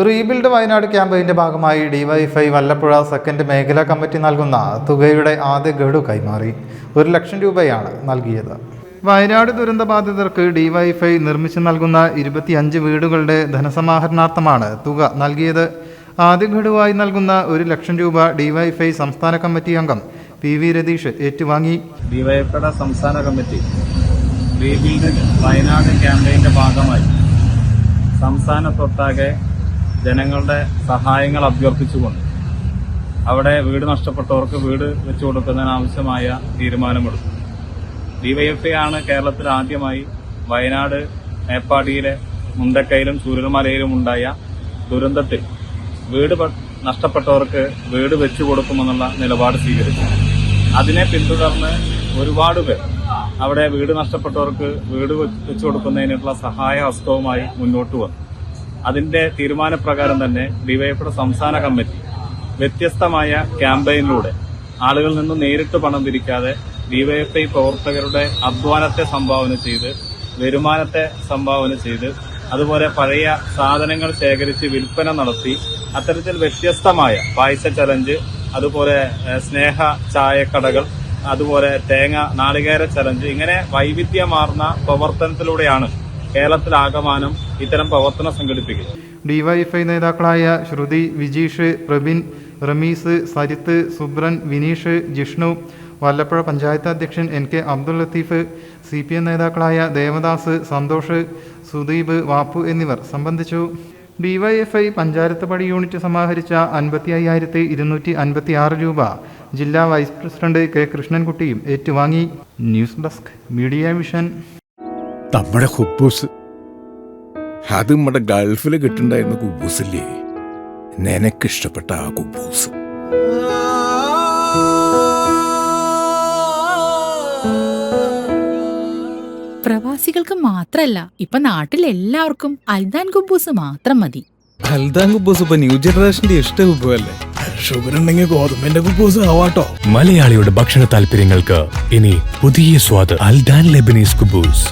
Rebuild Wayanad ക്യാമ്പയിൻ്റെ ഭാഗമായി DYFI Vallappuzha second മേഖലാ committee നൽകുന്ന തുകയുടെ ആദ്യ ഗഡു കൈമാറി. 1 ലക്ഷം രൂപയാണ് നൽകിയത്. വയനാട് ദുരന്തബാധിതർക്ക് ഡിവൈഎഫ്ഐ നിർമ്മിച്ചു നൽകുന്ന 25 വീടുകളുടെ ധനസമാഹരണാർത്ഥമാണ് തുക നൽകിയത്. ആദ്യ ഗഡുവായി നൽകുന്ന 1 ലക്ഷം രൂപ ഡിവൈഎഫ്ഐ സംസ്ഥാന കമ്മിറ്റി അംഗം PV രതീഷ് ഏറ്റുവാങ്ങി. ഡിവൈഎഫ്ഐയുടെ സംസ്ഥാന കമ്മിറ്റി റീബിൽഡ് വയനാട് ക്യാമ്പയിൻ്റെ ഭാഗമായി സംസ്ഥാനത്തൊട്ടാകെ ജനങ്ങളുടെ സഹായങ്ങൾ അഭ്യർത്ഥിച്ചുകൊണ്ട് അവിടെ വീട് നഷ്ടപ്പെട്ടവർക്ക് വീട് വെച്ചു കൊടുക്കുന്നതിന് ആവശ്യമായ തീരുമാനമെടുത്തു. ഡിവൈഎഫ്ഐ ആണ് കേരളത്തിൽ ആദ്യമായി വയനാട് മേപ്പാടിയിലെ മുണ്ടക്കയിലും ചൂരൽമലയിലും ഉണ്ടായ ദുരന്തത്തിൽ വീട് നഷ്ടപ്പെട്ടവർക്ക് വീട് വെച്ചു കൊടുക്കുമെന്നുള്ള നിലപാട് സ്വീകരിച്ചു. അതിനെ പിന്തുടർന്ന് ഒരുപാട് പേർ അവിടെ വീട് നഷ്ടപ്പെട്ടവർക്ക് വീട് വെച്ചു കൊടുക്കുന്നതിനുള്ള സഹായ ഹസ്തവുമായി മുന്നോട്ട് വന്നു. അതിന്റെ തീരുമാനപ്രകാരം തന്നെ ഡിവൈഎഫ്ഐയുടെ സംസ്ഥാന കമ്മിറ്റി വ്യത്യസ്തമായ ക്യാമ്പയിനിലൂടെ ആളുകളിൽ നിന്ന് നേരിട്ട് പണം പിരിക്കാതെ ഡിവൈഎഫ്ഐ പ്രവർത്തകരുടെ അധ്വാനത്തെ സംഭാവന ചെയ്ത്, വരുമാനത്തെ സംഭാവന ചെയ്ത്, അതുപോലെ പഴയ സാധനങ്ങൾ ശേഖരിച്ച് വിൽപ്പന നടത്തി അത്തരത്തിൽ വ്യത്യസ്തമായ പായസ ചലഞ്ച്, അതുപോലെ സ്നേഹ ചായക്കടകൾ, അതുപോലെ നാളികേര ചലഞ്ച്, ഇങ്ങനെ വൈവിധ്യമാർന്ന പ്രവർത്തനത്തിലൂടെയാണ് കേരളത്തിലാകമാനം ഇത്തരം പ്രവർത്തനം സംഘടിപ്പിക്കുന്നത്. ഡിവൈഎഫ്ഐ നേതാക്കളായ ശ്രുതി, വിജീഷ്, പ്രബിൻ, റമീസ്, സരിത്ത്, സുബ്രൻ, വിനീഷ്, ജിഷ്ണു, വല്ലപ്പുഴ പഞ്ചായത്ത് അധ്യക്ഷൻ NK അബ്ദുൽ ലത്തീഫ്, CPM നേതാക്കളായ ദേവദാസ്, സന്തോഷ്, സുദീപ്, വാപ്പു എന്നിവർ സംബന്ധിച്ചു. ഡിവൈഎഫ്ഐ പഞ്ചായത്ത് യൂണിറ്റ് സമാഹരിച്ച 55,256 രൂപ ജില്ലാ വൈസ് പ്രസിഡന്റ് K കൃഷ്ണൻകുട്ടിയും ഏറ്റുവാങ്ങി. News desk media vision. നമ്മുടെ കുബൂസ് അത് നമ്മുടെ ഗൾഫിൽ കിട്ടുണ്ടായിരുന്ന കുബൂസില്ലേ, നിനക്കിഷ്ടപ്പെട്ട ആ കുബൂസ്. പ്രവാസികൾക്ക് മാത്രല്ല, ഇപ്പൊ നാട്ടിലെല്ലാവർക്കും അൽദാൻ കുബൂസ് മാത്രം മതി. അൽദാൻ കുബൂസ് ഇപ്പൊ ന്യൂ ജനറേഷന്റെ ഇഷ്ട കുബുവല്ലേ. ഷുഗർ ഉണ്ടെങ്കിൽ ഗോതമ്പിന്റെ കുബൂസ് ആവാട്ടോ. മലയാളിയുടെ ഭക്ഷണ താല്പര്യങ്ങൾക്ക് ഇനി പുതിയ സ്വാദ്. അൽദാൻ ലെബനീസ് കുബൂസ്.